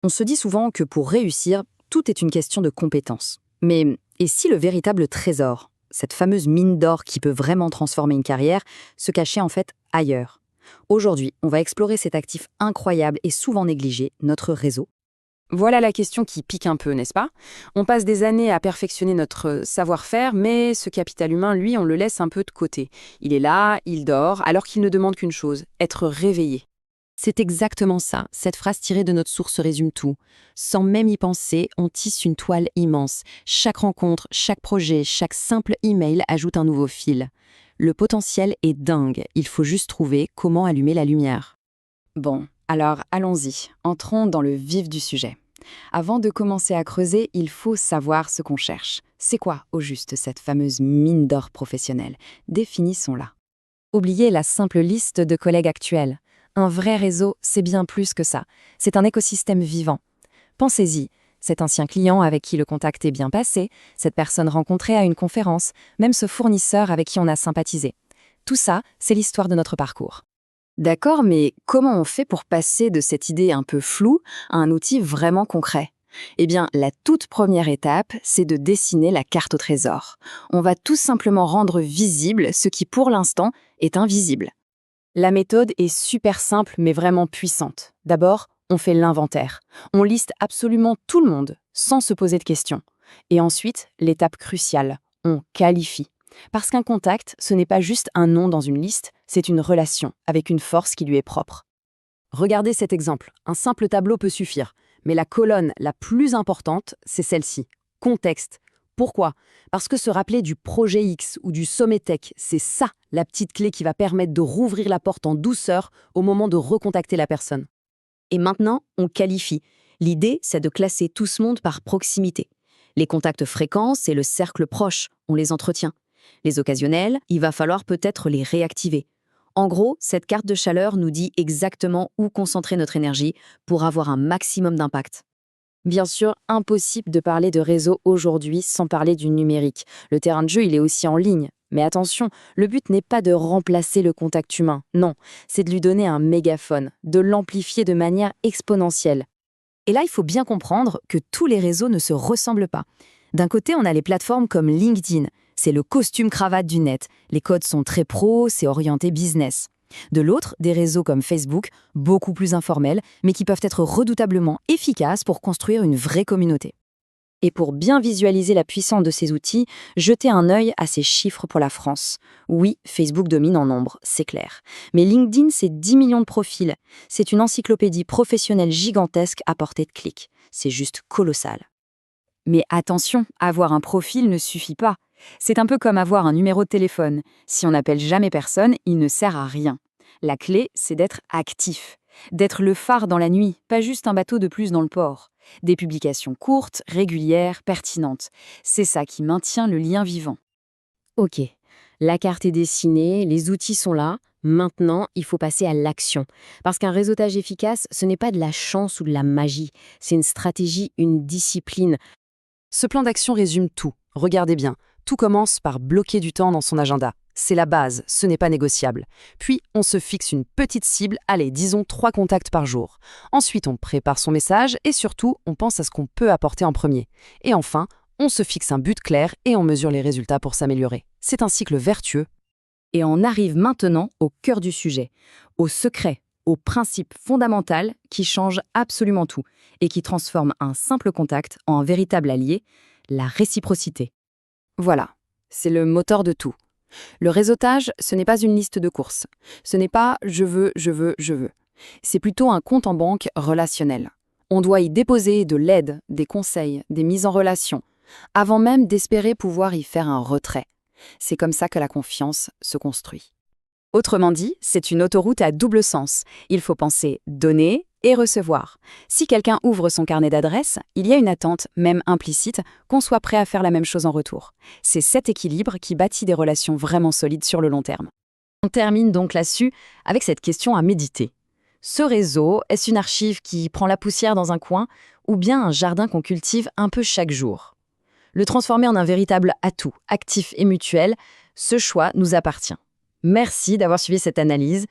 On se dit souvent que pour réussir, tout est une question de compétences. Mais et si le véritable trésor, cette fameuse mine d'or qui peut vraiment transformer une carrière, se cachait en fait ailleurs? Aujourd'hui, on va explorer cet actif incroyable et souvent négligé, notre réseau. Voilà la question qui pique un peu, n'est-ce pas? On passe des années à perfectionner notre savoir-faire, mais ce capital humain, lui, on le laisse un peu de côté. Il est là, il dort, alors qu'il ne demande qu'une chose, être réveillé. C'est exactement ça. Cette phrase tirée de notre source résume tout. Sans même y penser, on tisse une toile immense. Chaque rencontre, chaque projet, chaque simple email ajoute un nouveau fil. Le potentiel est dingue. Il faut juste trouver comment allumer la lumière. Bon, alors allons-y, entrons dans le vif du sujet. Avant de commencer à creuser, il faut savoir ce qu'on cherche. C'est quoi, au juste, cette fameuse mine d'or professionnelle? Définissons-la. Oubliez la simple liste de collègues actuels. Un vrai réseau, c'est bien plus que ça. C'est un écosystème vivant. Pensez-y, cet ancien client avec qui le contact est bien passé, cette personne rencontrée à une conférence, même ce fournisseur avec qui on a sympathisé. Tout ça, c'est l'histoire de notre parcours. D'accord, mais comment on fait pour passer de cette idée un peu floue à un outil vraiment concret? Eh bien, la toute première étape, c'est de dessiner la carte au trésor. On va tout simplement rendre visible ce qui, pour l'instant, est invisible. La méthode est super simple mais vraiment puissante. D'abord, on fait l'inventaire. On liste absolument tout le monde, sans se poser de questions. Et ensuite, l'étape cruciale, on qualifie. Parce qu'un contact, ce n'est pas juste un nom dans une liste, c'est une relation, avec une force qui lui est propre. Regardez cet exemple. Un simple tableau peut suffire. Mais la colonne la plus importante, c'est celle-ci. Contexte. Pourquoi? Parce que se rappeler du projet X ou du sommet tech, c'est ça la petite clé qui va permettre de rouvrir la porte en douceur au moment de recontacter la personne. Et maintenant, on qualifie. L'idée, c'est de classer tout ce monde par proximité. Les contacts fréquents, c'est le cercle proche, on les entretient. Les occasionnels, il va falloir peut-être les réactiver. En gros, cette carte de chaleur nous dit exactement où concentrer notre énergie pour avoir un maximum d'impact. Bien sûr, impossible de parler de réseau aujourd'hui sans parler du numérique. Le terrain de jeu, il est aussi en ligne. Mais attention, le but n'est pas de remplacer le contact humain. Non, c'est de lui donner un mégaphone, de l'amplifier de manière exponentielle. Et là, il faut bien comprendre que tous les réseaux ne se ressemblent pas. D'un côté, on a les plateformes comme LinkedIn. C'est le costume-cravate du net. Les codes sont très pro, c'est orienté business. De l'autre, des réseaux comme Facebook, beaucoup plus informels, mais qui peuvent être redoutablement efficaces pour construire une vraie communauté. Et pour bien visualiser la puissance de ces outils, jetez un œil à ces chiffres pour la France. Oui, Facebook domine en nombre, c'est clair. Mais LinkedIn, c'est 10 millions de profils. C'est une encyclopédie professionnelle gigantesque à portée de clic. C'est juste colossal. Mais attention, avoir un profil ne suffit pas. C'est un peu comme avoir un numéro de téléphone. Si on n'appelle jamais personne, il ne sert à rien. La clé, c'est d'être actif. D'être le phare dans la nuit, pas juste un bateau de plus dans le port. Des publications courtes, régulières, pertinentes. C'est ça qui maintient le lien vivant. Ok, la carte est dessinée, les outils sont là. Maintenant, il faut passer à l'action. Parce qu'un réseautage efficace, ce n'est pas de la chance ou de la magie. C'est une stratégie, une discipline. Ce plan d'action résume tout. Regardez bien. Tout commence par bloquer du temps dans son agenda. C'est la base, ce n'est pas négociable. Puis, on se fixe une petite cible, allez, disons 3 contacts par jour. Ensuite, on prépare son message et surtout, on pense à ce qu'on peut apporter en premier. Et enfin, on se fixe un but clair et on mesure les résultats pour s'améliorer. C'est un cycle vertueux. Et on arrive maintenant au cœur du sujet, au secret, au principe fondamental qui change absolument tout et qui transforme un simple contact en un véritable allié, la réciprocité. Voilà, c'est le moteur de tout. Le réseautage, ce n'est pas une liste de courses. Ce n'est pas « je veux, je veux, je veux ». C'est plutôt un compte en banque relationnel. On doit y déposer de l'aide, des conseils, des mises en relation, avant même d'espérer pouvoir y faire un retrait. C'est comme ça que la confiance se construit. Autrement dit, c'est une autoroute à double sens. Il faut penser donner et recevoir. Si quelqu'un ouvre son carnet d'adresses, il y a une attente, même implicite, qu'on soit prêt à faire la même chose en retour. C'est cet équilibre qui bâtit des relations vraiment solides sur le long terme. On termine donc là-dessus avec cette question à méditer. Ce réseau, est-ce une archive qui prend la poussière dans un coin ou bien un jardin qu'on cultive un peu chaque jour? Le transformer en un véritable atout, actif et mutuel, ce choix nous appartient. Merci d'avoir suivi cette analyse.